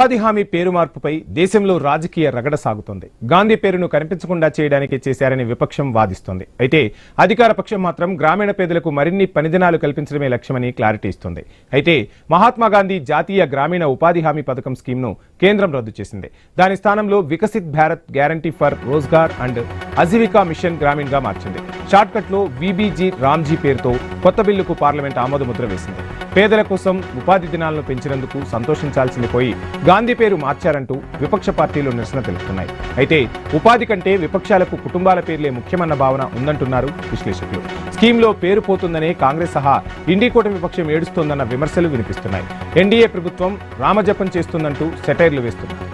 ఉపాధి హామీ పేరు మార్పుపై దేశంలో రాజకీయ రగడ సాగుతోంది. గాంధీ పేరును కనిపించకుండా చేయడానికి చేశారని విపక్షం వాదిస్తోంది. అయితే అధికార పక్షం మాత్రం గ్రామీణ పేదలకు మరిన్ని పనిదినాలు కల్పించడమే లక్ష్యమని క్లారిటీ ఇస్తోంది. అయితే మహాత్మా గాంధీ జాతీయ గ్రామీణ ఉపాధి హామీ పథకం స్కీమ్ను కేంద్రం రద్దు చేసింది. దాని స్థానంలో Viksit Bharat guarantee for Rozgar and Ajeevika mission Gramin గా మార్చింది. షార్ట్కట్లో వీబీజీ రామ్జీ పేరుతో కొత్త బిల్లుకు పార్లమెంట్ ఆమోదముద్ర వేసింది. పేదల కోసం ఉపాధి దినాలను పెంచినందుకు సంతోషించాల్సింది పోయి గాంధీ పేరు మార్చారంటూ విపక్ష పార్టీలు నిరసన తెలుపుతున్నాయి. అయితే ఉపాధి కంటే విపక్షాలకు కుటుంబాల పేర్లే ముఖ్యమన్న భావన ఉందంటున్నారు విశ్లేషకులు. స్కీమ్లో పేరు పోతుందనే కాంగ్రెస్ సహా ఇండీ కూటమి విపక్షం ఏడుస్తోందన్న విమర్శలు వినిపిస్తున్నాయి. ఎన్డీఏ ప్రభుత్వం రామజపం చేస్తుందంటూ సెటైర్లు వేస్తున్నారు.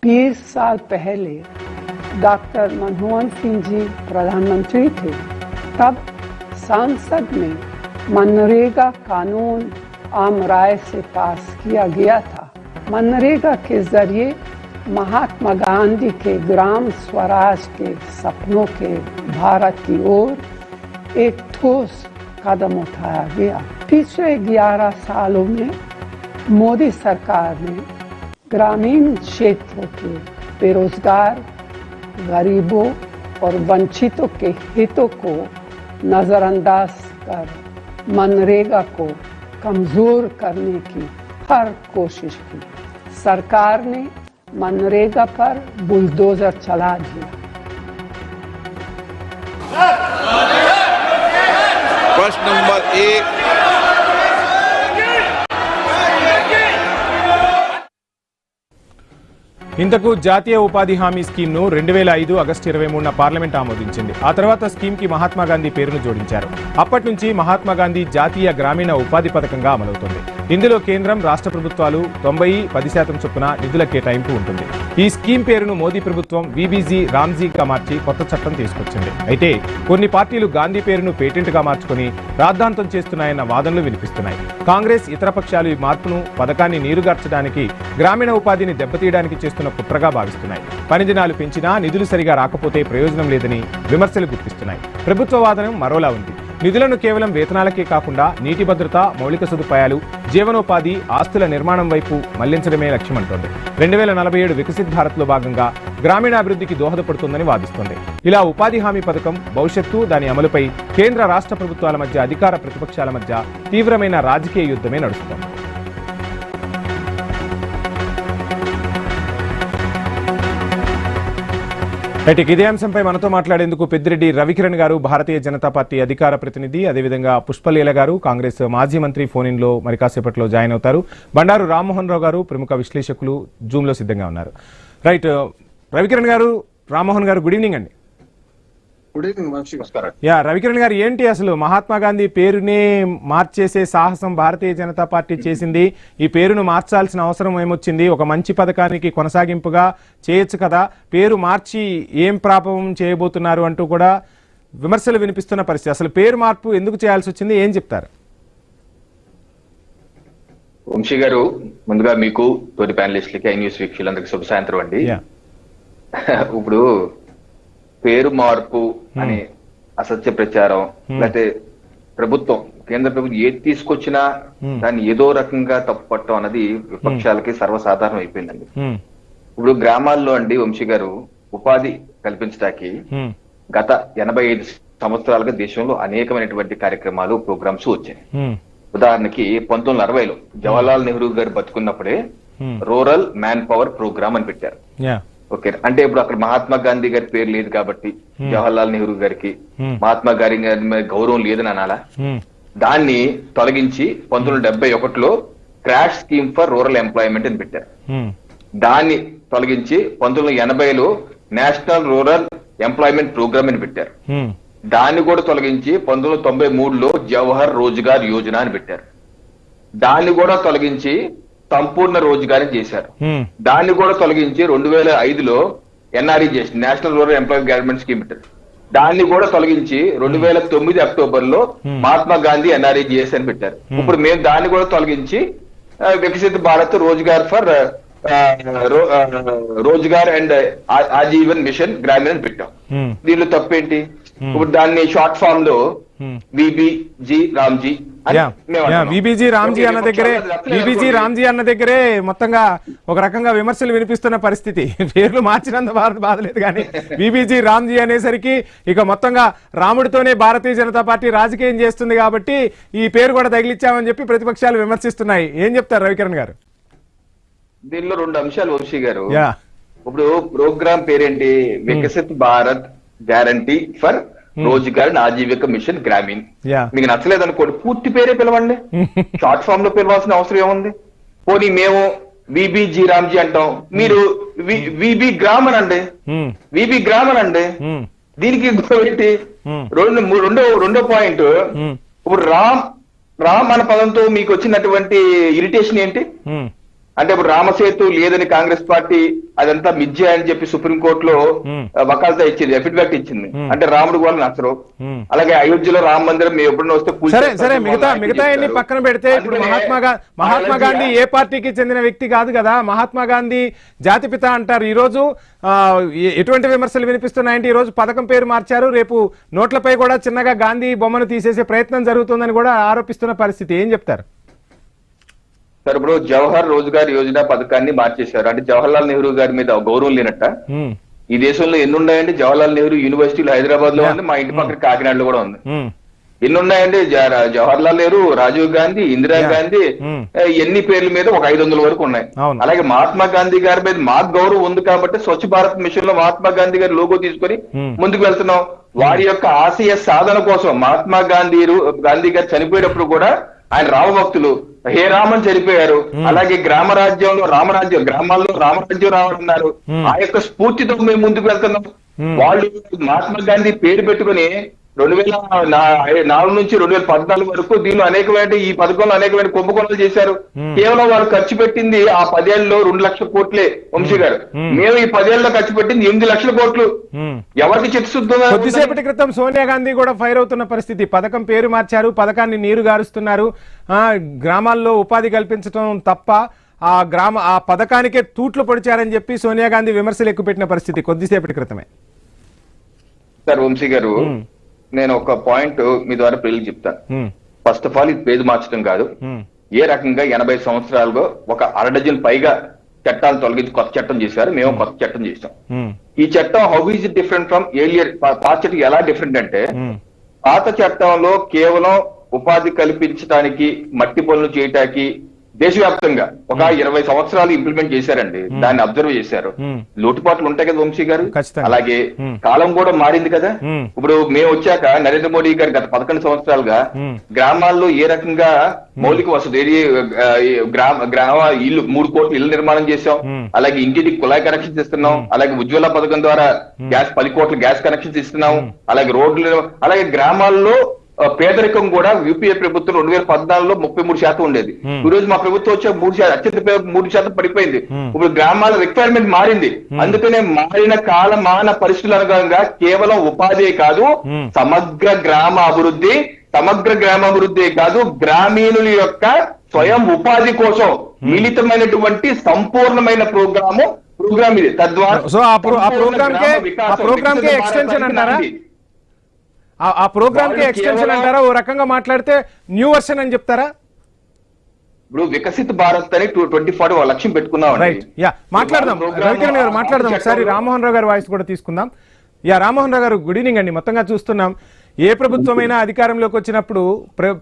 20 साल पहले डॉक्टर मनमोहन सिंह जी प्रधानमंत्री थे, तब संसद में मनरेगा कानून आम राय से पास किया गया था। मनरेगा के जरिए महात्मा गांधी के ग्राम स्वराज के सपनों के भारत की ओर एक ठोस कदम उठाया गया। पिछले 11 सालों में मोदी सरकार ने ग्रामीण क्षेत्रों के बेरोजगार, गरीबों और वंचितों के हितों को नजरअंदाज कर मनरेगा को कमजोर करने की हर कोशिश की। सरकार ने मनरेगा पर बुलडोजर चला दिया। प्रश्न नंबर 1 ఇంతకు జాతీయ ఉపాధి హామీ స్కీమ్ను 2005 ఆగస్టు 23న పార్లమెంట్ ఆమోదించింది. ఆ తర్వాత స్కీమ్కి మహాత్మా గాంధీ పేరును జోడించారు. అప్పటి నుంచి మహాత్మా గాంధీ జాతీయ గ్రామీణ ఉపాధి పథకంగా అమలవుతుంది. ఇందులో కేంద్రం, రాష్ట్ర ప్రభుత్వాలు 90-10% చొప్పున నిధుల కేటాయింపు ఉంటుంది. ఈ స్కీమ్ పేరును మోదీ ప్రభుత్వం వీబీజీ రామ్జీగా మార్చి కొత్త చట్టం తీసుకొచ్చింది. అయితే కొన్ని పార్టీలు గాంధీ పేరును పేటెంట్గా మార్చుకుని రాద్ధాంతం చేస్తున్నాయన్న వాదనలు వినిపిస్తున్నాయి. కాంగ్రెస్, ఇతర పక్షాలు ఈ మార్పును పథకాన్ని నీరుగార్చడానికి, గ్రామీణ ఉపాధిని దెబ్బతీయడానికి చేస్తున్న కుట్రగా భావిస్తున్నాయి. పని దినాలు పెంచినా నిధులు సరిగా రాకపోతే ప్రయోజనం లేదని విమర్శలు గుర్తిస్తున్నాయి. ప్రభుత్వ వాదనం మరోలా ఉంది. నిధులను కేవలం వేతనాలకే కాకుండా నీటి భద్రత, మౌలిక సదుపాయాలు, జీవనోపాధి, ఆస్తుల నిర్మాణం వైపు మళ్లించడమే లక్ష్యమంటోంది. 2047 వికసిత్ భారత్ లో భాగంగా గ్రామీణాభివృద్ధికి దోహదపడుతుందని వాదిస్తోంది. ఇలా ఉపాధి హామీ పథకం భవిష్యత్తు, దాని అమలుపై కేంద్ర, రాష్ట్ర ప్రభుత్వాల మధ్య, అధికార ప్రతిపక్షాల మధ్య తీవ్రమైన రాజకీయ యుద్ధమే నడుస్తోంది. ఇదే అంశంపై మనతో మాట్లాడేందుకు పెద్దిరెడ్డి రవికిరణ్ గారు, భారతీయ జనతా పార్టీ అధికార ప్రతినిధి, అదేవిధంగా పుష్పలీల గారు, కాంగ్రెస్ మాజీ మంత్రి ఫోన్ ఇన్ లో మరి కాసేపట్లో జాయిన్ అవుతారు. బండారు రామ్మోహన్ రావు గారు, ప్రముఖ విశ్లేషకులు జూమ్ లో సిద్ధంగా ఉన్నారు. రైట్, రవికిరణ్ గారు, రామ్మోహన్ గారు, గుడ్ ఈవినింగ్ అండి. రవికిరణ్ గారు, ఏంటి అసలు మహాత్మా గాంధీ పేరునే మార్చేసే సాహసం భారతీయ జనతా పార్టీ చేసింది? ఈ పేరును మార్చాల్సిన అవసరం ఏమొచ్చింది? ఒక మంచి పథకానికి కొనసాగింపుగా చేయొచ్చు కదా, పేరు మార్చి ఏం ప్రాపం చేయబోతున్నారు అంటూ కూడా విమర్శలు వినిపిస్తున్న పరిస్థితి. అసలు పేరు మార్పు ఎందుకు చేయాల్సి వచ్చింది, ఏం చెప్తారు? వంశీ గారు, ముందుగా మీకు, తోటి ప్యానలిస్టులకి, ఐ న్యూస్ వీక్షకులందరికీ శుభ సాయంత్రం అండి. ఇప్పుడు పేరు మార్పు అని అసత్య ప్రచారం, లేకపోతే ప్రభుత్వం, కేంద్ర ప్రభుత్వం ఏది తీసుకొచ్చినా దాన్ని ఏదో రకంగా తప్పుపట్టడం అన్నది విపక్షాలకి సర్వసాధారణం అయిపోయిందండి. ఇప్పుడు గ్రామాల్లో అండి వంశీ గారు, ఉపాధి కల్పించడానికి గత 85 సంవత్సరాలుగా దేశంలో అనేకమైనటువంటి కార్యక్రమాలు, ప్రోగ్రామ్స్ వచ్చాయి. ఉదాహరణకి 1960లో జవహర్లాల్ నెహ్రూ గారు బతుకున్నప్పుడే రూరల్ మ్యాన్ పవర్ ప్రోగ్రామ్ అని పెట్టారు. ఓకే, అంటే ఇప్పుడు అక్కడ మహాత్మా గాంధీ గారి పేరు లేదు కాబట్టి జవహర్లాల్ నెహ్రూ గారికి, మహాత్మా గారి గౌరవం లేదని అనాలా? దాన్ని తొలగించి 1971లో Crash Scheme for Rural Employment అని పెట్టారు. దాన్ని తొలగించి 1980లో నేషనల్ రూరల్ ఎంప్లాయ్మెంట్ ప్రోగ్రామ్ అని పెట్టారు. దాన్ని కూడా తొలగించి 1993లో జవహర్ రోజ్గార్ యోజన అని పెట్టారు. దాన్ని కూడా తొలగించి సంపూర్ణ రోజ్గార్ చేశారు. దాన్ని కూడా తొలగించి 2005లో ఎన్ఆర్ఈ చేసి national rural employee government scheme పెట్టారు. దాన్ని కూడా తొలగించి 2009 అక్టోబర్లో మహాత్మా గాంధీ ఎన్ఆర్ఈజిఎస్ అని పెట్టారు. ఇప్పుడు మేము దాన్ని కూడా తొలగించి Viksit Bharat Rozgar for Rozgar and Ajeevan Mission Gramin అని పెట్టాం. దీనిలో తప్పేంటి? ఇప్పుడు దాన్ని షార్ట్ ఫామ్ లో బీబీజీ రామ్జీ అని మేము అంటున్నాం. విబిజి రామ్జీ ఓకే, అన్న దగ్గరే విపక్షాలు అది విబిజి అనుకోండి. రామ్జీ అన్న దగ్గరే మొత్తంగా ఒక రకంగా విమర్శలు వినిపిస్తున్న పరిస్థితి. పేర్లు మార్చినంత బాధలేదు కానీ విబిజి రామ్జీ అనేసరికి ఇక మొత్తంగా రాముడితోనే భారతీయ జనతా పార్టీ రాజకీయం చేస్తుంది కాబట్టి ఈ పేరు కూడా తగిలిచ్చామని చెప్పి ప్రతిపక్షాలు విమర్శిస్తున్నాయి. ఏం చెప్తారు రవికిరణ్ గారు? దీనిలో 2 అంశాలు వంశీ గారు. యా ఇప్పుడు ప్రోగ్రామ్ పేరేంటి? Viksit Bharat guarantee for Rozgar Ajeevika mission Gramin. Yeah మీకు నచ్చలేదు అనుకోండి, పూర్తి పేరే పిలవండి, షార్ట్ ఫామ్ లో పిలవాల్సిన అవసరం ఏముంది? పోనీ మేము విబిజి రామ్జీ అంటాం, మీరు విబి గ్రామ్ అనండి, విబి గ్రామ్ అనండి. దీనికి ఏంటి? రెండో పాయింట్, ఇప్పుడు రామ్ అన్న పదంతో మీకు వచ్చినటువంటి ఇరిటేషన్ ఏంటి అంటే, ఇప్పుడు రామసేతు లేదని కాంగ్రెస్ పార్టీ అదంతా మిథ్య అని చెప్పి సుప్రీంకోర్టులో వకాల్తా ఇచ్చింది, ఎఫిడవిట్ ఇచ్చింది. అంటే రాముడు వాళ్ళు నచ్చరు. అలాగే అయోధ్యలో రామ మందిరం మేము ఎప్పుడైనా వస్తే సరే మిగతా ఎన్ని పక్కన పెడితే ఇప్పుడు మహాత్మా గాంధీ ఏ పార్టీకి చెందిన వ్యక్తి కాదు కదా. మహాత్మా గాంధీ జాతిపిత అంటారు. ఈ రోజు ఎటువంటి విమర్శలు వినిపిస్తున్నాయంటే, ఈ రోజు పథకం పేరు మార్చారు, రేపు నోట్లపై కూడా చిన్నగా గాంధీ బొమ్మను తీసేసే ప్రయత్నం జరుగుతుందని కూడా ఆరోపిస్తున్న పరిస్థితి. ఏం చెప్తారు? సార్, ఇప్పుడు జవహర్ రోజ్గార్ యోజన పథకాన్ని మార్చేశారు అంటే జవహర్లాల్ నెహ్రూ గారి మీద గౌరవం లేనట్ట? ఈ దేశంలో ఎన్ని ఉన్నాయండి? జవహర్లాల్ నెహ్రూ యూనివర్సిటీలో హైదరాబాద్ లో ఉంది, మా ఇంటి పక్కన కాకినాడలో కూడా ఉంది. ఎన్ని ఉన్నాయండి? జవహర్లాల్ నెహ్రూ, రాజీవ్ గాంధీ, ఇందిరా గాంధీ, ఎన్ని పేర్ల మీద ఒక 500 వరకు ఉన్నాయి. అలాగే మహాత్మా గాంధీ గారి మీద మాకు గౌరవం ఉంది కాబట్టి స్వచ్ఛ భారత్ మిషన్ లో మహాత్మా గాంధీ గారి లోగో తీసుకొని ముందుకు వెళ్తున్నాం. వారి యొక్క ఆశయ సాధన కోసం మహాత్మా గాంధీ గారు చనిపోయేటప్పుడు కూడా ఆయన రామభక్తులు, హే రామన్ చనిపోయారు. అలాగే గ్రామాల్లో రామరాజ్యం రావాలన్నారు. ఆ యొక్క స్ఫూర్తితో మేము ముందుకు వెళ్తున్నాం. వాళ్ళు మహాత్మా గాంధీ పేరు పెట్టుకుని 2004 నుంచి 2014 వరకు దీనిలో అనేకమైన ఈ పథకంలో అనేకమైన కుంభకోణాలు చేశారు. కేవలం వాళ్ళు ఖర్చు పెట్టింది ఆ 10 ఏళ్లలో 2 లక్షల కోట్లే వంశీ గారు. మేము ఈ 10 ఏళ్లలో ఖర్చు పెట్టింది 8 లక్షల కోట్లు. ఎవరికి చిత్తశుద్ధి? కొద్దిసేపటి క్రితం సోనియా గాంధీ కూడా ఫైర్ అవుతున్న పరిస్థితి. పథకం పేరు మార్చారు, పథకాన్ని నీరు గారుస్తున్నారు, గ్రామాల్లో ఉపాధి కల్పించడం తప్ప ఆ పథకానికే తూట్లు పొడిచారని చెప్పి సోనియా గాంధీ విమర్శలు ఎక్కుపెట్టిన పరిస్థితి కొద్దిసేపటి క్రితమే. సార్ వంశీ గారు, నేను ఒక పాయింట్ మీ ద్వారా పిల్లలు చెప్తాను. ఫస్ట్ ఆఫ్ ఆల్ ఇది పేరు మార్చడం కాదు. ఏ రకంగా 80 సంవత్సరాలుగా ఒక 1/2 డజన్ పైగా చట్టాలు తొలగించి కొత్త చట్టం చేశారు. మేము కొత్త చట్టం చేసాం. ఈ చట్టం how is it different from earlier? పాత చట్టం ఎలా డిఫరెంట్ అంటే, పాత చట్టంలో కేవలం ఉపాధి కల్పించడానికి, మట్టి పనులు చేయటానికి దేశవ్యాప్తంగా ఒక 20 సంవత్సరాలు ఇంప్లిమెంట్ చేశారండి. దాన్ని అబ్జర్వ్ చేశారు. లోటుపాట్లు ఉంటాయి కదా వంశీ గారు. అలాగే కాలం కూడా మారింది కదా. ఇప్పుడు మేము వచ్చాక నరేంద్ర మోడీ గారు గత 11 సంవత్సరాలుగా గ్రామాల్లో ఏ రకంగా మౌలిక వసతి గ్రామ ఇల్లు 3 కోట్ల ఇళ్ల నిర్మాణం చేశాం. అలాగే ఇంటికి కుళాయి కనెక్షన్స్ ఇస్తున్నాం. అలాగే ఉజ్వల పథకం ద్వారా 10 కోట్ల గ్యాస్ కనెక్షన్స్ ఇస్తున్నాం. అలాగే రోడ్లు, అలాగే గ్రామాల్లో పేదరికం కూడా యూపీఏ ప్రభుత్వం 2014లో 33% ఉండేది. ఈ రోజు మా ప్రభుత్వం వచ్చే 3%, అత్యంత 3% పడిపోయింది. ఇప్పుడు గ్రామాల రిక్వైర్మెంట్ మారింది. అందుకనే మారిన కాలమాన పరిస్థితుల అనుగుణంగా కేవలం ఉపాధి కాదు, సమగ్ర గ్రామాభివృద్ధి కాదు, గ్రామీణుల యొక్క స్వయం ఉపాధి కోసం మిళితమైనటువంటి సంపూర్ణమైన ప్రోగ్రామ్ ఇది. తద్వారా ఎక్స్టెన్షన్ అంటారా? ఆ ప్రోగ్రామ్ కి ఎక్స్టెన్షన్ అంటారా? ఓ రకంగా మాట్లాడితే న్యూ వర్షన్ అని చెప్తారా? ఇప్పుడు వికసిత్ భారత్ అని 2040 లక్ష్యం పెట్టుకున్నాం. మాట్లాడదాం రవికిరణ్ గారు, మాట్లాడదాం. ఒకసారి రామ్మోహన్ రావు గారి వాయిస్ కూడా తీసుకుందాం. రామ్మోహన్ రావు గారు, గుడ్ ఈవినింగ్ అండి. మొత్తంగా చూస్తున్నాం, ఏ ప్రభుత్వమైనా అధికారంలోకి వచ్చినప్పుడు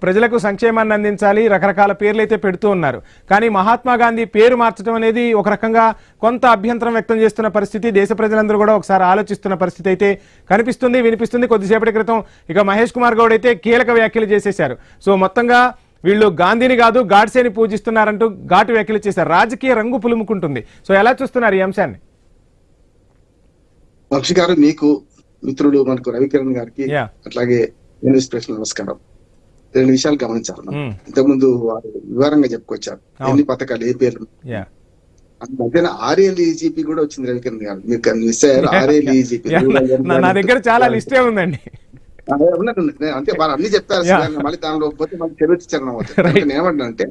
ప్రజలకు సంక్షేమాన్ని అందించాలి, రకరకాల పేర్లు అయితే పెడుతూ ఉన్నారు. కానీ మహాత్మా గాంధీ పేరు మార్చడం అనేది ఒక రకంగా కొంత అభ్యంతరం వ్యక్తం చేస్తున్న పరిస్థితి. దేశ ప్రజలందరూ కూడా ఒకసారి ఆలోచిస్తున్న పరిస్థితి అయితే కనిపిస్తుంది, వినిపిస్తుంది. కొద్దిసేపటి క్రితం ఇక మహేష్ కుమార్ గౌడ్ అయితే కీలక వ్యాఖ్యలు చేసేశారు. సో మొత్తంగా వీళ్ళు గాంధీని కాదు గాడ్సేని పూజిస్తున్నారంటూ ఘాటు వ్యాఖ్యలు చేశారు. రాజకీయ రంగు పులుముకుంటుంది. సో ఎలా చూస్తున్నారు ఈ అంశాన్ని? వంశీ గారు, మీకు మిత్రుడు మనకు రవికిరణ్ గారికి అట్లాగే ప్రశ్న నమస్కారం. 2 విషయాలు గమనించాలి. ఇంతకుముందు వారు వివరంగా చెప్పుకొచ్చారు ఎన్ని పథకాలు, ఏ పేర్లు. మధ్యన RLEGP కూడా వచ్చింది రవికిరణ్ గారు, మీరు మిస్ అయ్యారు. RLEGP నా దగ్గర చాలా లిస్టే ఉందండి. అంటే వారు అన్ని చెప్పారు. మళ్ళీ దానిలో పోతే మళ్ళీ చరిత్రచరణం అవుతుంది. నేను ఏమంటానంటే,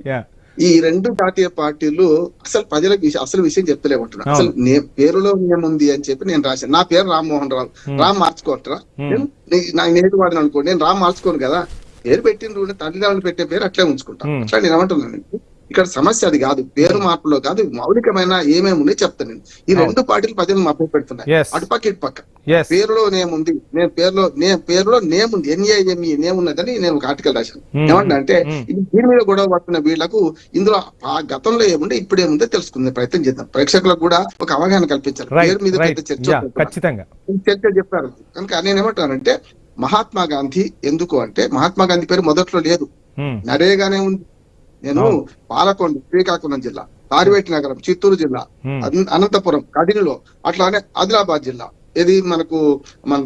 ఈ 2 జాతీయ పార్టీలు అసలు ప్రజలకు అసలు విషయం చెప్తలేమంటున్నా. అసలు పేరులో ఏముంది అని చెప్పి నేను రాశాను. నా పేరు రామ్మోహన్ రావు. రామ్ మార్చుకోవట్రా? నా నేటి వాడిని అనుకోండి, నేను రామ్ మార్చుకోను కదా. పేరు పెట్టిన తల్లిదండ్రులు పెట్టే పేరు అట్లే ఉంచుకుంటాం. అట్లా నేను ఏమంటున్నాను, ఇక్కడ సమస్య అది కాదు, పేరు మార్పులో కాదు, మౌలికమైన ఏమేమి ఉన్నాయి చెప్తాను నేను. ఈ రెండు పార్టీలు ప్రజలు మభ్య పెడుతున్నాయి, అటుపక్క ఇటుపక్క. పేరులో నేమ్ ఉంది, పేరులో నేమ్ ఉంది, NAME నేమ్ ఉన్నదని నేను ఒక ఆర్టికల్ రాశాను. ఏమంటే ఇది దీని మీద గొడవ పడుతున్న వీళ్లకు ఇందులో ఆ గతంలో ఏముండే ఇప్పుడు ఏముందో తెలుసుకునే ప్రయత్నం చేద్దాం, ప్రేక్షకులకు కూడా ఒక అవగాహన కల్పించాలి. పేరు మీద పెద్ద చర్చ చెప్పారు కనుక నేనేమంటానంటే, మహాత్మా గాంధీ ఎందుకు అంటే, మహాత్మా గాంధీ పేరు మొదట్లో లేదు, నరేగానే ఉంది. నేను పాలకొండ శ్రీకాకుళం జిల్లా, తారివేటి నగరం చిత్తూరు జిల్లా, అనంతపురం కదిరిలో, అట్లానే ఆదిలాబాద్ జిల్లా, ఇది మనకు మన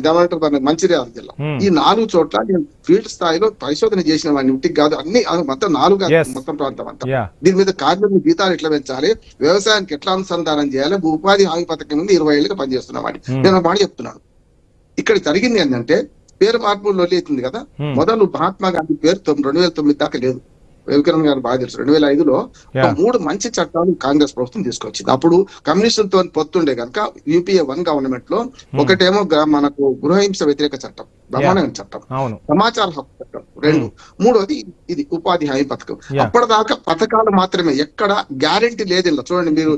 మంచిర్యాల జిల్లా, ఈ 4 చోట్ల నేను ఫీల్డ్ స్థాయిలో పరిశోధన చేసిన వాడిని, ఇంటికి కాదు అన్ని మొత్తం 4 మొత్తం ప్రాంతం అంతా. దీని మీద కార్మికుల జీతాలు ఎట్లా పెంచాలి, వ్యవసాయానికి ఎట్లా అనుసంధానం చేయాలి, ఉపాధి హామీ పథకం మీద 20 ఏళ్ళుగా పనిచేస్తున్న వాడిని నేను మాట చెప్తున్నాను. ఇక్కడ జరిగింది ఏంటంటే, పేరు మార్పు లొల్లితుంది కదా. మొదలు మహాత్మా గాంధీ పేరు 2009 దాకా లేదు. రవికిరణ్ గారు బాగా తెలుసు, 2005లో 3 మంచి చట్టాలు కాంగ్రెస్ ప్రభుత్వం తీసుకొచ్చింది. అప్పుడు కమ్యూనిస్టులతో పొత్తుండే కనుక UPA 1 గవర్నమెంట్ లో ఒకటేమో మనకు గృహహింస వ్యతిరేక చట్టం, బ్రహ్మాండమైన చట్టం, సమాచార హక్కు చట్టం 2, 3వది ఇది ఉపాధి హామీ పథకం. అప్పటిదాకా పథకాలు మాత్రమే, ఎక్కడ గ్యారంటీ లేదు. ఇలా చూడండి మీరు,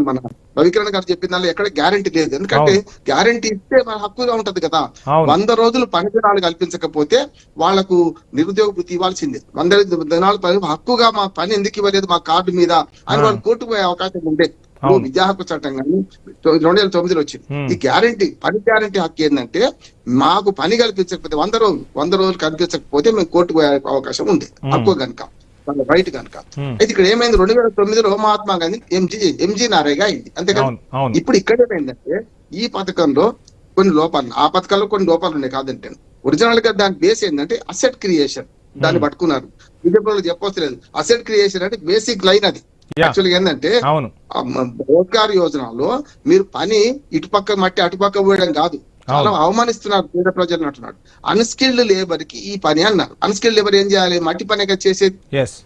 మన రవికిరణ్ గారు చెప్పిన దానిలో ఎక్కడ గ్యారంటీ లేదు. ఎందుకంటే గ్యారంటీ ఇస్తే మన హక్కుగా ఉంటది కదా. 100 రోజులు పని దినాలు కల్పించకపోతే వాళ్లకు నిరుద్యోగ వృత్తి ఇవ్వాల్సిందే. 100 దినాలు పని హక్కుగా మా పని ఎందుకు ఇవ్వలేదు మా కార్డు మీద అని వాళ్ళు కోర్టుకు పోయే అవకాశం ఉండే. విద్యా హక్కు చట్టం కానీ 2009లో వచ్చింది. ఈ గ్యారంటీ, పని గ్యారంటీ హక్కు ఏంటంటే, మాకు పని కల్పించకపోతే 100 రోజులు కల్పించకపోతే మేము కోర్టుకు పోయే అవకాశం ఉంది, హక్కు కనుక, రైట్ కనుక. అయితే ఇక్కడ ఏమైంది, 2009లో మహాత్మా గాంధీ ఎంజీ నారేగా అయింది, అంతేకాదు. ఇప్పుడు ఇక్కడ ఏమైందంటే, ఈ పథకంలో కొన్ని లోపాలు, ఆ పథకంలో కొన్ని లోపాలు ఉన్నాయి కాదంటే, ఒరిజినల్ గా దాని బేస్ ఏంటంటే అసెట్ క్రియేషన్, దాన్ని పట్టుకున్నారు. బీజేపీలో చెప్పవసలేదు, అసెట్ క్రియేషన్ అంటే బేసిక్ లైన్ అది. యాక్చువల్గా ఏంటంటే, రోజ్గార్ యోజనలో మీరు పని ఇటుపక్క మట్టి అటుపక్క పోయడం కాదు, చాలా అవమానిస్తున్నారు పేద ప్రజలను అంటున్నాడు. అన్స్కిల్డ్ లేబర్ కి ఈ పని అన్నారు. అన్స్కిల్డ్ లేబర్ ఏం చేయాలి, మట్టి పని చేసేది.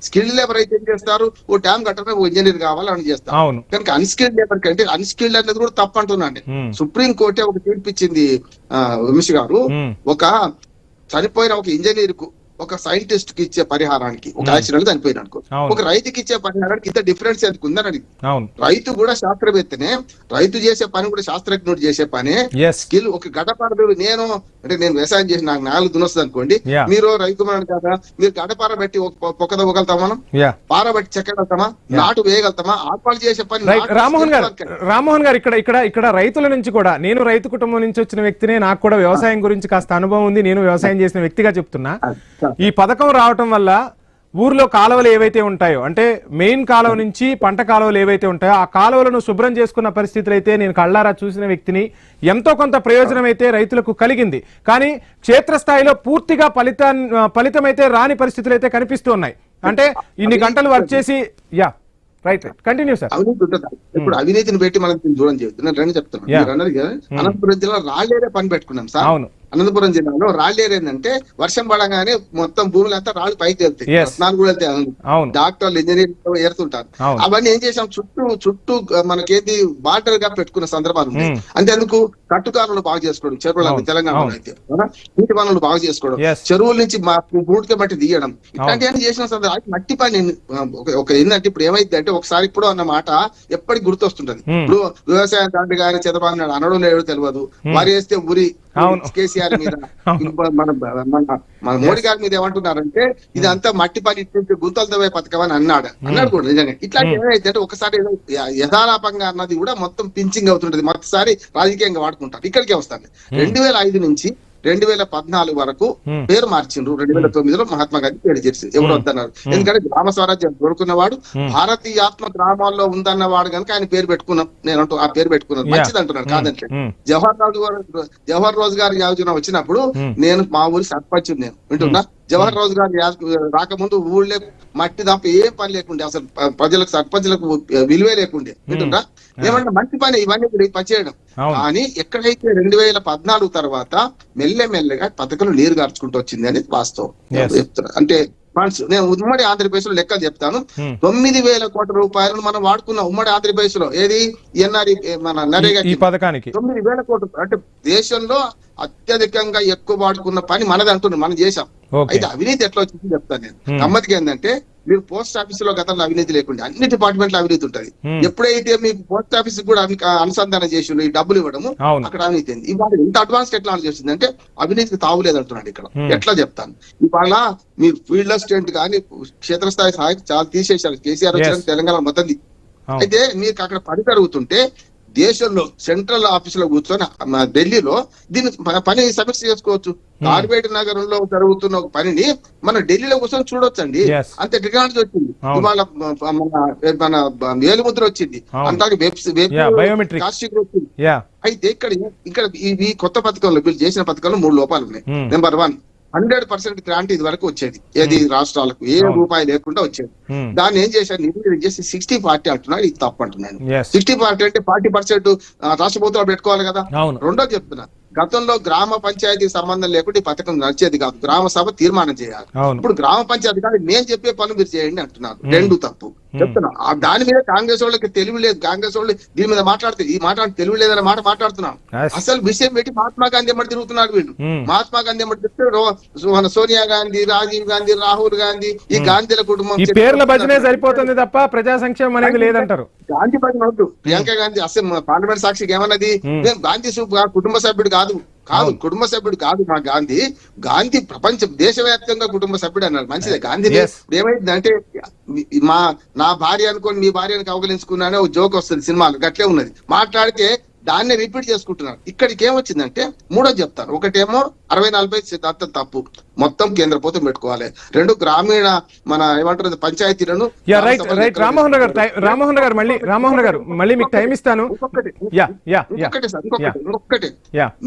స్కిల్డ్ లేబర్ అయితే ఏం చేస్తారు, ఓ డ్యామ్ కట్టడం, ఓ ఇంజనీర్ కావాలని చేస్తారు. కనుక అన్స్కిల్డ్ లేబర్ కంటే, అన్స్కిల్డ్ అనేది కూడా తప్పు అంటున్నాను. సుప్రీం కోర్టే ఒక తీర్పిచ్చింది వంశీ గారు, ఒక చనిపోయిన ఒక ఇంజనీర్ కు, ఒక సైంటిస్ట్ కి ఇచ్చే పరిహారానికి, ఒక యాక్సిడెంట్ చనిపోయిన అనుకో, ఒక రైతుకి ఇచ్చే పరిహారానికి ఇంత డిఫరెన్స్ ఎందుకు ఉందని అడిగి. రైతు కూడా శాస్త్రవేత్తనే, రైతు చేసే పని కూడా శాస్త్రజ్ఞుడు చేసే పని. స్కిల్ ఒక గడపార, నేను అంటే నేను వ్యవసాయం చేసి నాకు 4 దునొస్తుంది అనుకోండి, మీరు రైతు మనం కదా, మీరు గడపార పెట్టి పొక్క తవ్వగలుగుతామా, మనం పార బట్టి చెక్కగలుగుతామా, నాటు వేయగలుగుతామా, ఆత్మలు చేసే పని. రామ్మోహన్ గారు, ఇక్కడ రైతుల నుంచి కూడా, నేను రైతు కుటుంబం నుంచి వచ్చిన వ్యక్తినే, నాకు కూడా వ్యవసాయం గురించి కాస్త అనుభవం ఉంది, నేను వ్యవసాయం చేసిన వ్యక్తిగా చెప్తున్నా. ఈ పథకం రావటం వల్ల ఊర్లో కాలువలు ఏవైతే ఉంటాయో, అంటే మెయిన్ కాలువ నుంచి పంట కాలువలు ఏవైతే ఉంటాయో, ఆ కాలువలను శుభ్రం చేసుకున్న పరిస్థితులు అయితే నేను కళ్ళారా చూసిన వ్యక్తిని. ఎంతో కొంత ప్రయోజనం అయితే రైతులకు కలిగింది, కానీ క్షేత్రస్థాయిలో పూర్తిగా ఫలితం అయితే రాని పరిస్థితులు అయితే కనిపిస్తూ ఉన్నాయి. అంటే ఇన్ని గంటలు వర్క్ చేసి, రైట్ కంటిన్యూ సార్. అవినీతి ఉంటుంది. ఇప్పుడు అవినీతిని పెట్టి మనం దూరం చేయొద్దు. నేను రెండు చెప్తున్నాను. అనంతపురం జిల్లా రాళ్ళేరే పని పెట్టుకున్నాం సార్. అనంతపురం జిల్లాలో రాళ్ళేరు ఏంటంటే, వర్షం పడగానే మొత్తం భూములు అంతా రాళ్ళు పైకి వెళ్తాయి, రత్నాలు కూడా వెళ్తాయి, డాక్టర్లు ఇంజనీర్లు ఏరుతుంటారు. అవన్నీ ఏం చేసాం, చుట్టూ మనకేది బార్డర్ గా పెట్టుకున్న సందర్భాలు ఉన్నాయి. అంతేందుకు కట్టుకారులు బాగు చేసుకోవడం, చెరువులు తెలంగాణలో అయితే నీటి వనరులు బాగు చేసుకోవడం, చెరువుల నుంచి పూర్తిగా మట్టి తీయడం, ఇట్లాంటివన్నీ చేసిన సందర్భం. మట్టి పని ఒక ఏంటంటే, ఇప్పుడు ఏమైంది అంటే, ఒకసారి ఇప్పుడు అన్న మాట ఎప్పటికి గుర్తొస్తుంటది. ఇప్పుడు వ్యవసాయం దాంట్లో కానీ చంద్రబాబు నాయుడు అనడం లేదో తెలియదు, వారు వేస్తే ఊరి కేసీఆర్ మీద, మన మోడీ గారి మీద ఏమంటున్నారంటే, ఇదంతా మట్టి పని గుంతలు తవ్వే పథకం అని అన్నాడు కూడా. నిజంగా ఇట్లాంటి ఏమైతే ఒకసారి యథాలాపంగా అన్నది కూడా మొత్తం పించింగ్ అవుతుంటది, మొదటిసారి రాజకీయంగా వాడుకుంటారు. ఇక్కడికే వస్తాను. 2005 నుంచి 2014 వరకు పేరు మార్చిండ్రు. 2009లో మహాత్మా గాంధీ పేరు చేసి ఎవరు వద్దన్నారు. ఎందుకంటే గ్రామ స్వరాజ్యం కోరుకున్నవాడు, భారతీయాత్మ గ్రామాల్లో ఉందన్నవాడు కనుక ఆయన పేరు పెట్టుకున్నాం. నేను ఆ పేరు పెట్టుకున్నాను, మంచిది అంటున్నాను, కాదంటే. జవహర్ రోజ్గార్ యోజన వచ్చినప్పుడు నేను మా ఊరి సర్పంచ్, నేను వింటున్నా, జవహర్ రోజ్గార్ రాకముందు ఊళ్ళో మట్టి తప్ప ఏం పని లేకుండే, అసలు ప్రజలకు సర్పంచులకు విలువే లేకుండే. వింటున్నా, ఏమన్నా మంచి పని ఇవన్నీ కూడా పనిచేయడం. కానీ ఎక్కడైతే 2014 తర్వాత మెల్లమెల్లగా పథకంలో నీరు గార్చుకుంటూ వచ్చింది అనేది వాస్తవం చెప్తున్నా. అంటే ఫండ్స్ నేను ఉమ్మడి ఆంధ్రప్రదేశ్ లో లెక్కలు చెప్తాను. 9,000 కోట్ల రూపాయలను మనం వాడుకున్నాం ఉమ్మడి ఆంధ్రప్రదేశ్ లో. ఏది ఎన్ఆర్ఈ మన నరేగా ఈ పథకానికి 9,000 కోట్లు. అంటే దేశంలో అత్యధికంగా ఎక్కువ వాడుకున్న పని మనది అంటున్నాం, మనం చేశాం. అయితే అవినీతి ఎట్లా వచ్చింది చెప్తాను నేను. గమ్మతికి ఏంటంటే మీరు పోస్ట్ ఆఫీస్ లో గతంలో అవినీతి లేకుండా అన్ని డిపార్ట్మెంట్ లో అవినీతి ఉంటది. ఎప్పుడైతే మీకు పోస్ట్ ఆఫీస్ కూడా అనుసంధానం చేసి ఈ డబ్బులు ఇవ్వడము అక్కడ అవినీతి అయింది. ఇవాళ ఇంత అడ్వాన్స్ టెక్నాలజీ వచ్చింది అంటే అవినీతికి తావులేదు అంటున్నాడు ఇక్కడ. ఎట్లా చెప్తాను, ఇవాళ మీరు ఫీల్డ్ అసిస్టెంట్ కానీ క్షేత్రస్థాయి సహాయకు చాలా తీసేశారు. కేసీఆర్ వచ్చిన తెలంగాణ మొత్తం. అయితే మీకు అక్కడ పని జరుగుతుంటే దేశంలో సెంట్రల్ ఆఫీస్ లో కూర్చొని ఢిల్లీలో దీన్ని పని సమీక్ష చేసుకోవచ్చు. కార్పేట నగరంలో జరుగుతున్న ఒక పనిని మన ఢిల్లీలో కూర్చొని చూడొచ్చండి. అంత టెక్నాలజీ వచ్చింది. ఇవాళ మన వేలిముద్ర వచ్చింది, అంతా బయోమెట్రిక్ వచ్చింది. అయితే ఇక్కడ ఈ కొత్త పథకంలో వీళ్ళు చేసిన పథకంలో 3 లోపాలు ఉన్నాయి. నెంబర్ 1, 100% గ్రాంట్ ఇది వరకు వచ్చేది, ఏది రాష్ట్రాలకు ఏ రూపాయి లేకుండా వచ్చేది. దాన్ని ఏం చేశారు, నిర్ణయం చేసి 60-40 అంటున్నారు. ఇది తప్పు అంటున్నాను. 60-40 అంటే 40% రాష్ట్ర ప్రభుత్వాలు పెట్టుకోవాలి కదా. రెండోది చెప్తున్నా, గతంలో గ్రామ పంచాయతీకి సంబంధం లేకుండా ఈ పథకం నడిచేది కాదు. గ్రామ సభ తీర్మానం చేయాలి. ఇప్పుడు గ్రామ పంచాయతీ కానీ నేను చెప్పే పనులు మీరు చేయండి అంటున్నారు. 2 తప్పు చెప్తున్నా. దాని మీద కాంగ్రెస్ వాళ్ళకి తెలివి లేదు. కాంగ్రెస్ వాళ్ళు దీని మీద మాట్లాడితే ఈ తెలివి లేదనే మాట మాట్లాడుతున్నాం. అసలు విషయం పెట్టి మహాత్మా గాంధీ ఎమ్మటి తిరుగుతున్నారు వీళ్ళు. మహాత్మా గాంధీ ఎమ్మటి తిరుగుతే సోనియా గాంధీ, రాజీవ్ గాంధీ, రాహుల్ గాంధీ, ఈ గాంధీల కుటుంబం పేర్ల భజనే సరిపోతుంది తప్ప ప్రజా సంక్షేమం అనేది లేదంటారు. గాంధీ భజన వద్దు. ప్రియాంక గాంధీ అసలు పార్లమెంట్ సాక్షికి ఏమన్నది, నేను గాంధీ కుటుంబ సభ్యుడు కాదు, కుటుంబ సభ్యుడు కాదు మా గాంధీ. గాంధీ ప్రపంచం దేశవ్యాప్తంగా కుటుంబ సభ్యుడు అన్నారు. మంచిదే. గాంధీ ఏమైందంటే నా భార్య అనుకోని మీ భార్యను కౌగలించుకున్నానే ఒక జోక్ వస్తుంది సినిమాలు, గట్లే ఉన్నది. మాట్లాడితే దాన్నే రిపీట్ చేసుకుంటున్నారు. ఇక్కడికి ఏమొచ్చిందంటే 3 చెప్తాను. ఒకటేమో 60-40 సిద్ధాంతం తప్పు, మొత్తం కేంద్ర ప్రభుత్వం పెట్టుకోవాలి. 2 గ్రామీణ మన ఏమంటారు పంచాయతీలను. రామ్మోహన్ గారు మళ్ళీ మీకు టైం ఇస్తాను. ఇంకొకటి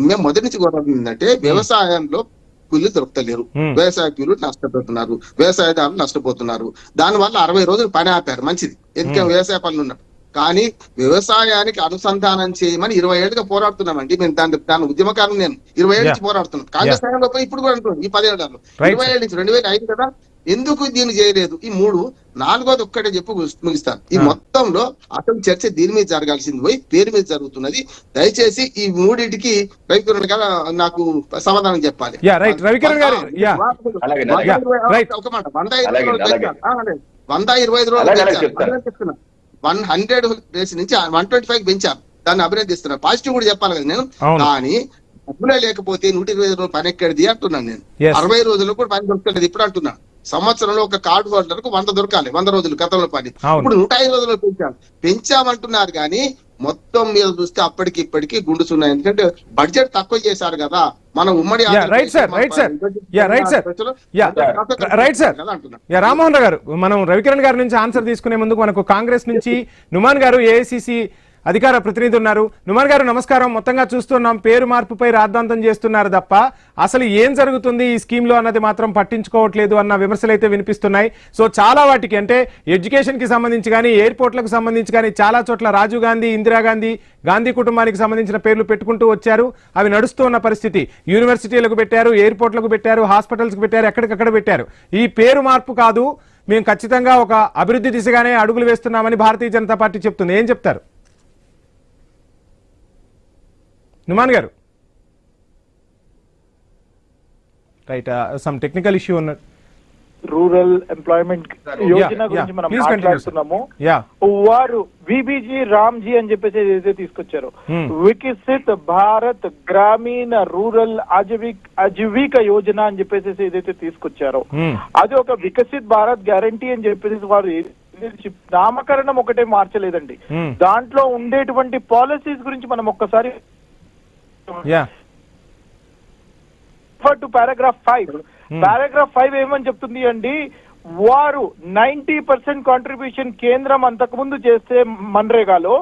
మేము మొదటి నుంచి కోరుకుందంటే వ్యవసాయంలో కూలీలు దొరకలేరు, వ్యవసాయ కూలీలు నష్టపోతున్నారు, వ్యవసాయదారులు నష్టపోతున్నారు. దాని వల్ల 60 రోజులు పని ఆపారు. మంచిది, ఎందుకంటే వ్యవసాయ పనులు ఉన్నారు. కానీ వ్యవసాయానికి అనుసంధానం చేయమని 20 ఏళ్ళుగా పోరాడుతున్నామండి. మేము దాని ఉద్యమకాలం నేను 20 ఏళ్ళ నుంచి పోరాడుతున్నాను. కాంగ్రెస్ హయాంలో ఇప్పుడు కూడా అంటున్నాను. ఈ 10 ఏళ్ళలో 20 ఏళ్ళ నుంచి 2005 కదా. ఎందుకు దీన్ని చేయలేదు? ఈ 3. 4వది ఒక్కటే చెప్పు ముగిస్తాను. ఈ మొత్తంలో అసలు చర్చ దీని మీద జరగాల్సింది పోయి పేరు మీద జరుగుతున్నది. దయచేసి ఈ 3టికి రవికిరణ్ గారు నాకు సమాధానం చెప్పాలి. ఒక మాట, 125 రోజులు 100 డేస్ నుంచి 125 పెంచారు. దాన్ని అభినందిస్తున్నారు. పాజిటివ్ కూడా చెప్పాలి కదా నేను. కానీ డబ్బులే లేకపోతే 120 రోజులు పని ఎక్కడిది అంటున్నాను నేను. 60 రోజుల్లో కూడా పని దొరకలేదు ఇప్పుడు అంటున్నాను. సంవత్సరంలో ఒక కార్డు హోల్డర్కు 100 దొరకాలి, 100 రోజులు గతంలో పని. ఇప్పుడు 105 రోజులు పెంచామంటున్నారు. కానీ మొత్తం మీద చూస్తే అప్పటికి ఇప్పటికి గుండుస్తున్నాయి. ఎందుకంటే బడ్జెట్ తక్కువ చేశారు కదా. మనం ఉమ్మడి రామ్మోహన్ రావు గారు, మనం రవికిరణ్ గారి నుంచి ఆన్సర్ తీసుకునే ముందుకు మనకు కాంగ్రెస్ నుంచి నుమాన్ గారు ఏఐసిసి అధికార ప్రతినిధి ఉన్నారు. నుమాన్ గారు నమస్కారం. మొత్తంగా చూస్తున్నాం పేరు మార్పుపై రాద్ధాంతం చేస్తున్నారు తప్ప అసలు ఏం జరుగుతుంది ఈ స్కీమ్ లో అన్నది మాత్రం పట్టించుకోవట్లేదు అన్న విమర్శలు అయితే వినిపిస్తున్నాయి. సో చాలా వాటికి అంటే ఎడ్యుకేషన్ కి సంబంధించి కానీ ఎయిర్పోర్ట్లకు సంబంధించి కానీ చాలా చోట్ల రాజీవ్ గాంధీ, ఇందిరాగాంధీ, గాంధీ కుటుంబానికి సంబంధించిన పేర్లు పెట్టుకుంటూ వచ్చారు. అవి నడుస్తూ ఉన్న పరిస్థితి. యూనివర్సిటీలకు పెట్టారు, ఎయిర్పోర్ట్లకు పెట్టారు, హాస్పిటల్స్కి పెట్టారు, ఎక్కడికక్కడ పెట్టారు. ఈ పేరు మార్పు కాదు, మేము ఖచ్చితంగా ఒక అభివృద్ధి దిశగానే అడుగులు వేస్తున్నామని భారతీయ జనతా పార్టీ చెప్తుంది. ఏం చెప్తారు నుమాన్ గారు? రైట్, సమ్ టెక్నికల్ ఇష్యూ ఉన్నది. రూరల్ ఎంప్లాయ్మెంట్ యోజన గురించి మనం మాట్లాడుతున్నాము. వారు విబిజీ రామ్జీ అని చెప్పేసి ఏదైతే తీసుకొచ్చారో, వికసిత్ భారత్ గ్రామీణ రూరల్ ఆజీవిక యోజన అని చెప్పేసి ఏదైతే తీసుకొచ్చారో, అది ఒక వికసిత్ భారత్ గ్యారంటీ అని చెప్పేసి వారు నామకరణం ఒకటే మార్చలేదండి. దాంట్లో ఉండేటువంటి పాలసీస్ గురించి మనం ఒక్కసారి పారాగ్రాఫ్ 5 ఏమని చెప్తుంది అండి, వారు 90% కాంట్రిబ్యూషన్ కేంద్రం అంతకు ముందు చేస్తే మన్రేగాలో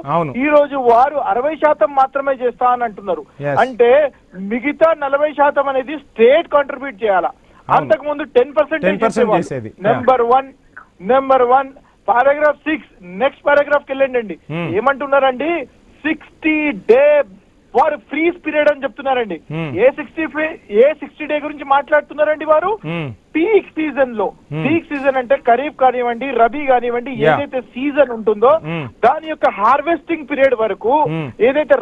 ఈ రోజు వారు 60% మాత్రమే చేస్తా అని అంటున్నారు. అంటే మిగతా 40% అనేది స్టేట్ కాంట్రిబ్యూట్ చేయాలా. అంతకు ముందు 10% number one paragraph 6 next paragraph కి వెళ్ళండి. ఏమంటున్నారండి, 60 డే వారు ఫ్రీజ్ పీరియడ్ అని చెప్తున్నారండి. ఏ 60 డే గురించి మాట్లాడుతున్నారండి వారు? పీక్ సీజన్ లో, పీక్ సీజన్ అంటే ఖరీఫ్ కానివ్వండి, రబీ కానివ్వండి, ఏదైతే సీజన్ ఉంటుందో దాని యొక్క హార్వెస్టింగ్ పీరియడ్ వరకు, ఏదైతే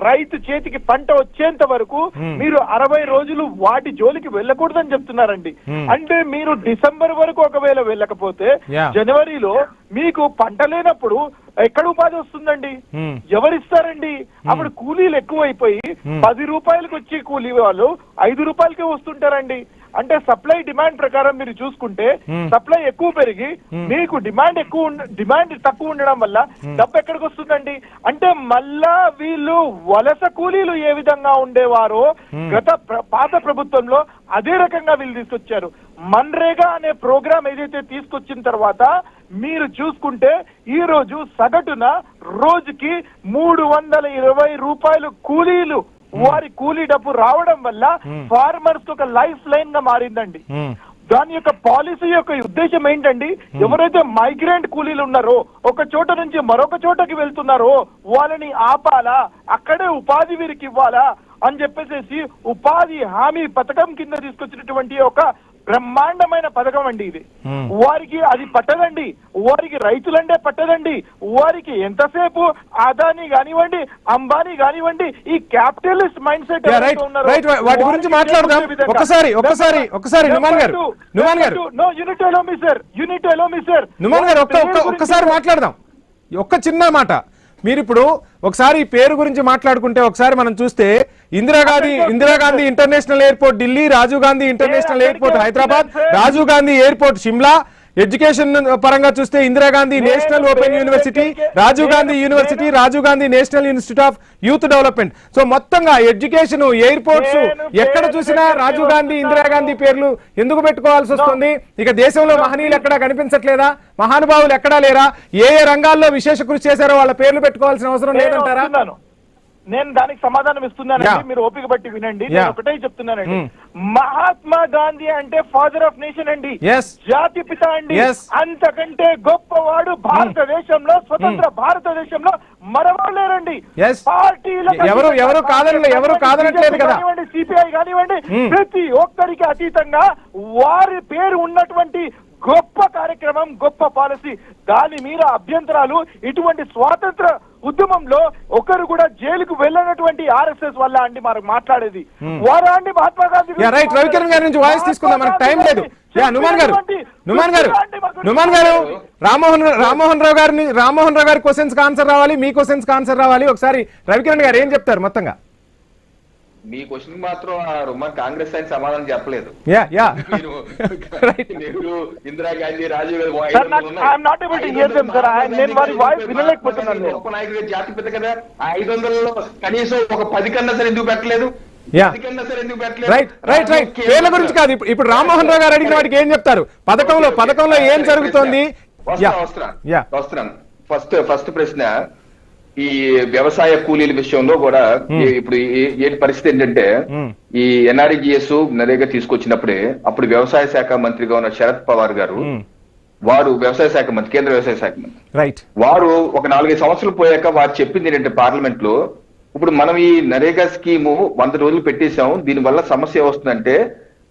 రైతు చేతికి పంట వచ్చేంత వరకు మీరు 60 రోజులు వాటి జోలికి వెళ్ళకూడదని చెప్తున్నారండి. అంటే మీరు డిసెంబర్ వరకు ఒకవేళ వెళ్ళకపోతే జనవరిలో మీకు పంట లేనప్పుడు ఎక్కడ ఉపాధి వస్తుందండి? ఎవరిస్తారండి? అప్పుడు కూలీలు ఎక్కువైపోయి 10 రూపాయలకు వచ్చే కూలీ వాళ్ళు 5 రూపాయలకే వస్తుంటారండి. అంటే సప్లై డిమాండ్ ప్రకారం మీరు చూసుకుంటే సప్లై ఎక్కువ పెరిగి మీకు డిమాండ్ తక్కువ ఉండడం వల్ల డబ్బు ఎక్కడికి వస్తుందండి? అంటే మళ్ళా వీళ్ళు వలస కూలీలు ఏ విధంగా ఉండేవారో పాత ప్రభుత్వంలో అదే రకంగా వీళ్ళు తీసుకొచ్చారు. మన్రేగా అనే ప్రోగ్రామ్ ఏదైతే తీసుకొచ్చిన తర్వాత మీరు చూసుకుంటే ఈ రోజు సగటున రోజుకి 320 రూపాయలు కూలీలు వారి కూలీ డబ్బు రావడం వల్ల ఫార్మర్స్ ఒక లైఫ్ లైన్ గా మారిందండి. దాని యొక్క పాలసీ యొక్క ఉద్దేశం ఏంటండి? ఎవరైతే మైగ్రెంట్ కూలీలు ఉన్నారో, ఒక చోట నుంచి మరొక చోటకి వెళ్తున్నారో వాళ్ళని ఆపాలా, అక్కడే ఉపాధి వీరికి ఇవ్వాలా అని చెప్పేసి ఉపాధి హామీ పథకం కింద తీసుకొచ్చినటువంటి ఒక బ్రహ్మాండమైన పథకం అండి ఇది. వారికి అది పట్టదండి, వారికి రైతులంటే పట్టదండి. వారికి ఎంతసేపు అదానీ కానివ్వండి, అంబానీ కానివ్వండి, ఈ క్యాపిటలిస్ట్ మైండ్ సెట్ వాటి గురించి మాట్లాడదాం. ఒకసారి నుమాన్ గారు ఒక్కసారి మాట్లాడదాం. ఒక్క చిన్న మాట, మీరు ఇప్పుడు ఒకసారి ఈ పేరు గురించి మాట్లాడుకుంటే ఒకసారి మనం చూస్తే Indira Gandhi international airport Delhi, Rajiv Gandhi international airport Hyderabad, Rajiv Gandhi airport Shimla, education పరంగా చూస్తే Indira Gandhi national open university, Rajiv Gandhi university, Rajiv Gandhi national institute of youth development. So మొత్తంగా ఎడ్యుకేషన్, ఎయిర్పోర్ట్స్ ఎక్కడ చూసినా రాజీవ్ గాంధీ, ఇందిరాగాంధీ పేర్లు ఎందుకు పెట్టుకోవాల్సి వస్తుంది? ఇక దేశంలో మహనీయులు ఎక్కడా కనిపించట్లేదా? మహానుభావులు ఎక్కడా లేరా? ఏ రంగాల్లో విశేష కృషి చేశారో వాళ్ళ పేర్లు పెట్టుకోవాల్సిన అవసరం లేదంటారా? నేను దానికి సమాధానం ఇస్తున్నానండి, మీరు ఓపిక బట్టి వినండి. నేను ఒకటే చెప్తున్నానండి, మహాత్మా గాంధీ అంటే ఫాదర్ ఆఫ్ నేషన్ అండి, జాతి పిత అండి. అంతకంటే గొప్పవాడు భారతదేశంలో, స్వతంత్ర భారతదేశంలో మరవలేరండి. ఎవరు కాదనట్లేదు కదా, సిపిఐ కానివ్వండి, ప్రతి ఒక్కరికి అతీతంగా వారి పేరు ఉన్నటువంటి గొప్ప కార్యక్రమం, గొప్ప పాలసీ, దాని మీద అభ్యంతరాలు. ఇటువంటి స్వాతంత్ర ఉద్యమంలో ఒకరు కూడా జైలుకు వెళ్ళినటువంటి ఆర్ఎస్ఎస్ వల్ల అండి మనం మాట్లాడేది. వారా అండి మహాత్మా గాంధీ? రవికిరణ్ గారి నుంచి వాయిస్ తీసుకుందాం, మనకు టైం లేదు. నుమాన్ గారు రామ్మోహన్ రావు గారి క్వశ్చన్స్ ఆన్సర్ రావాలి, మీ క్వశ్చన్స్ ఆన్సర్ రావాలి. ఒకసారి రవికిరణ్ గారు ఏం చెప్తారు మొత్తంగా? మీ క్వశ్చన్ మాత్రం కాంగ్రెస్ ఆయన సమాధానం చెప్పలేదు. నెహ్రూ, ఇందిరాగాంధీ, రాజీవ్ గొప్ప నాయకుడు, జాతిపిత కదా. 500లో కనీసం ఒక 10 కన్నా సరే ఎందుకు పెట్టలేదు? పేర్ల గురించి కాదు, ఇప్పుడు రామ్మోహన్ రావు గారు అడిగిన వాటికి ఏం చెప్తారు? పథకంలో ఏం జరుగుతోంది? వస్తున్నాం. ఫస్ట్ ప్రశ్న, ఈ వ్యవసాయ కూలీల విషయంలో కూడా ఇప్పుడు ఏంటి పరిస్థితి ఏంటంటే, ఈ ఎన్ఆర్ఈజిఎస్ నరేగా తీసుకొచ్చినప్పుడే అప్పుడు వ్యవసాయ శాఖ మంత్రిగా ఉన్న శరద్ పవార్ గారు, వారు వ్యవసాయ శాఖ మంత్రి, కేంద్ర వ్యవసాయ శాఖ మంత్రి, వారు ఒక 4-5 సంవత్సరాలు పోయాక వారు చెప్పింది ఏంటంటే పార్లమెంట్ లో, ఇప్పుడు మనం ఈ నరేగా స్కీము 100 రోజులు పెట్టేశాం, దీనివల్ల సమస్య వస్తుందంటే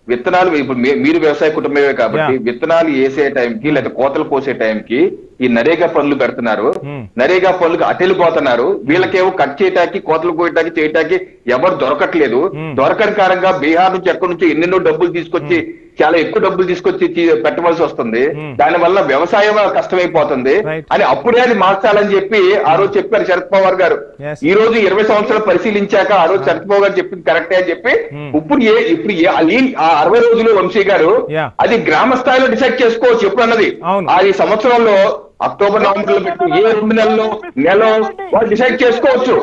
విత్తనాలు, ఇప్పుడు మీరు వ్యవసాయ కుటుంబమే కాబట్టి విత్తనాలు వేసే టైంకి లేదా కోతలు కోసే టైంకి ఈ నరేగా పనులు పెడుతున్నారు. నరేగా పనులకు అటెళ్ళిపోతున్నారు. వీళ్ళకేమో కట్ చేయటానికి, కోతలు కోయటానికి, చేయటానికి ఎవరు దొరకట్లేదు. దొరకని కారణంగా బీహార్ నుంచి ఎక్కడి నుంచి ఎన్నెన్నో డబ్బులు తీసుకొచ్చి, చాలా ఎక్కువ డబ్బులు తీసుకొచ్చి పెట్టవలసి వస్తుంది. దాని వల్ల వ్యవసాయం కష్టమైపోతుంది అని అప్పుడే అది మార్చాలని చెప్పి ఆ రోజు చెప్పారు శరద్ పవార్ గారు. ఈ రోజు 20 సంవత్సరాలు పరిశీలించాక ఆ రోజు శరద్ పవార్ గారు చెప్పింది కరెక్టే అని చెప్పి ఇప్పుడు 60 రోజులు వంశీ గారు అది గ్రామ స్థాయిలో డిసైడ్ చేసుకోవచ్చు ఎప్పుడు అన్నది. అది సంవత్సరంలో అక్టోబర్, నవంబర్ లో పెట్టి ఏ 2 నెలలో వాళ్ళు డిసైడ్ చేసుకోవచ్చు.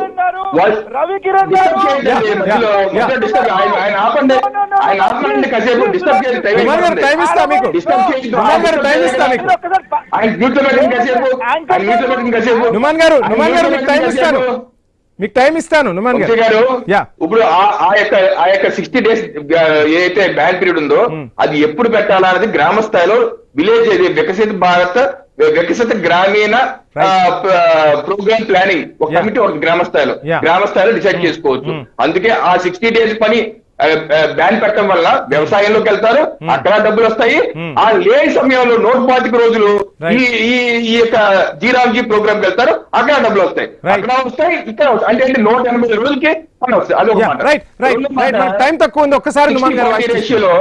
ఆయన ఆపండి కాసేపు, డిస్టర్బ్ చేయండి, మీకు టైం ఇస్తాను నుమాన్ గారు. ఇప్పుడు ఆ యొక్క 60 days ఏదైతే బ్యాన్ పీరియడ్ ఉందో అది ఎప్పుడు పెట్టాలన్నది గ్రామ స్థాయిలో, విలేజ్ వికసిత భారత్ వికసిత గ్రామీణ ప్రోగ్రామ్ ప్లానింగ్ ఒక కమిటీ ఒక గ్రామ స్థాయిలో డిసైడ్ చేసుకోవచ్చు. అందుకే ఆ 60 days పని బ్యాన్ పెట్టడం వల్ల వ్యవసాయంలోకి వెళ్తారు, అక్కడ డబ్బులు వస్తాయి. ఆ లేని సమయంలో 125 రోజులు ఈ యొక్క జీరాంజీ ప్రోగ్రామ్ కి వెళ్తారు, అక్కడ డబ్బులు వస్తాయి, అక్కడ వస్తాయి, ఇక్కడ వస్తాయి. అంటే 180 రోజులకి పని వస్తాయి. అది ఒక టైం తక్కువ ఉంది. ఒక్కసారి రేషియోలో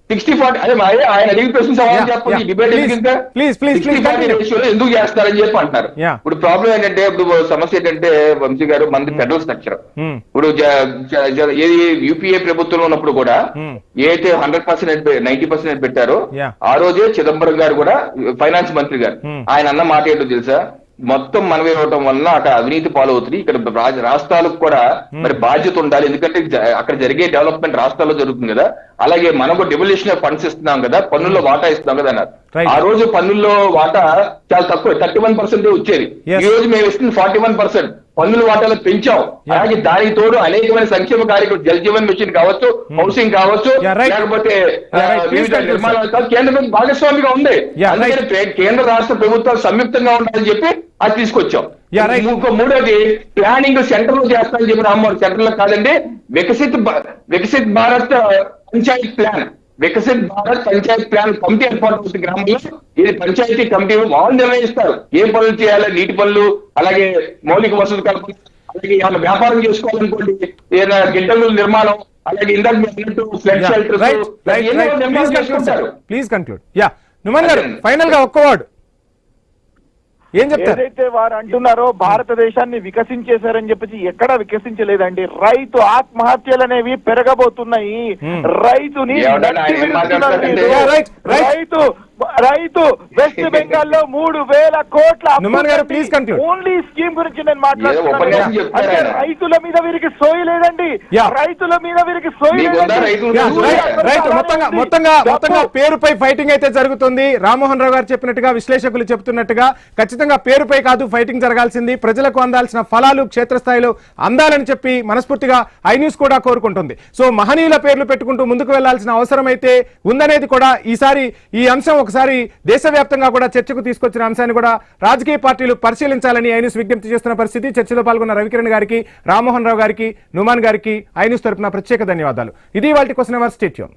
60-40 అదే ఆయన అడిగిన ప్రశ్న సవాల్ చెప్పండి. డిబేట్ రేషియోలో ఎందుకు చేస్తారని చెప్పి అంటారు. ఇప్పుడు ప్రాబ్లం ఏంటంటే, ఇప్పుడు సమస్య ఏంటంటే వంశీ గారు, మనది ఫెడరల్ స్ట్రక్చర్. ఇప్పుడు ఏది యూపీఏ ప్రభుత్వంలో ఉన్నప్పుడు కూడా ఏదైతే 100% 90% పెట్టారో ఆ రోజే చిదంబరం గారు కూడా ఫైనాన్స్ మంత్రి గారు ఆయన అన్న మాట ఏంటో తెలుసా? మొత్తం మనమే ఇవ్వటం వల్ల అక్కడ అవినీతి పాలవుతుంది, ఇక్కడ రాష్ట్రాలకు కూడా మరి బాధ్యత ఉండాలి, ఎందుకంటే అక్కడ జరిగే డెవలప్మెంట్ రాష్ట్రాల్లో జరుగుతుంది కదా. అలాగే మనకు డెవల్యూషనరీ ఫండ్స్ ఇస్తున్నాం కదా, పన్నుల్లో వాటా ఇస్తున్నాం కదా అన్నారు. ఆ రోజు పన్నుల్లో వాటా చాలా తక్కువ, 31% వచ్చేది. ఈ రోజు మేము ఇస్తుంది 41%. పన్నుల వాటాలు పెంచాం. అలాగే దానికి తోడు అనేకమైన సంక్షేమ కార్యక్రమం, జల్ జీవన్ మిషన్ కావచ్చు, హౌసింగ్ కావచ్చు, లేకపోతే వివిధ నిర్మాణాలు కావచ్చు, కేంద్ర భాగస్వామిగా ఉంది. అందుకని కేంద్ర రాష్ట్ర ప్రభుత్వాలు సంయుక్తంగా ఉండాలని చెప్పి అది తీసుకొచ్చాం. మూడోది ప్లానింగ్ సెంటర్ లో చేస్తానని చెప్పి రామ్మోహన్, సెంటర్ లో కాదండి, Viksit Bharat Panchayat plan, Viksit Bharat Panchayat plan committee ఏర్పాటు అవుతుంది గ్రామంలో. ఇది పంచాయతీ కమిటీ వాళ్ళు నిర్ణయిస్తారు ఏ పనులు చేయాలి, నీటి పనులు, అలాగే మౌలిక వసతులు కల్పన, అలాగే ఏమైనా వ్యాపారం చేసుకోవాలనుకోండి, ఏదైనా గిడ్డల నిర్మాణం, అలాగే ఇందాక మీరు అన్నట్టు flood shelters. Please conclude. Yeah Numan గారు, ఫైనల్ గా ఒక్క వర్డ్ ఏం చెప్తారు? ఏదైతే వారు అంటున్నారో భారతదేశాన్ని వికసించేశారని చెప్పేసి ఎక్కడా వికసించలేదండి. రైతు ఆత్మహత్యలు అనేవి పెరగబోతున్నాయి. రైతుని రైతు వెస్ట్ బెంగాల్ లో 3,000 కోట్ల ఓన్లీ స్కీమ్ గురించి నేను మాట్లాడుతున్నాను. అంటే రైతుల మీద వీరికి సోయి లేదండి, రైతుల మీద వీరికి సోయి మొత్తంగా పేరుపై ఫైటింగ్ అయితే జరుగుతుంది. రామ్మోహన్ రావు గారు చెప్పినట్టుగా, విశ్లేషకులు చెప్తున్నట్టుగా ఖచ్చితంగా పేరుపై కాదు ఫైటింగ్ జరగాల్సింది. ప్రజలకు అందాల్సిన ఫలాలు క్షేత్రస్థాయిలో అందాలని చెప్పి మనస్ఫూర్తిగా ఐ న్యూస్ కూడా కోరుకుంటుంది. సో మహనీయుల పేర్లు పెట్టుకుంటూ ముందుకు వెళ్లాల్సిన అవసరం అయితే ఉందనేది కూడా ఈసారి ఈ అంశం ఒకసారి దేశవ్యాప్తంగా కూడా చర్చకు తీసుకొచ్చిన అంశాన్ని కూడా రాజకీయ పార్టీలు పరిశీలించాలని ఐ న్యూస్ విజ్ఞప్తి చేస్తున్న పరిస్థితి. చర్చలో పాల్గొన్న రవికిరణ్ గారికి, రామ్మోహన్ రావు గారికి, నుమాన్ గారికి ఐ న్యూస్ తరపున ప్రత్యేక ధన్యవాదాలు. ఇది వాటి క్వశ్చన్ అవర్. Stay tune.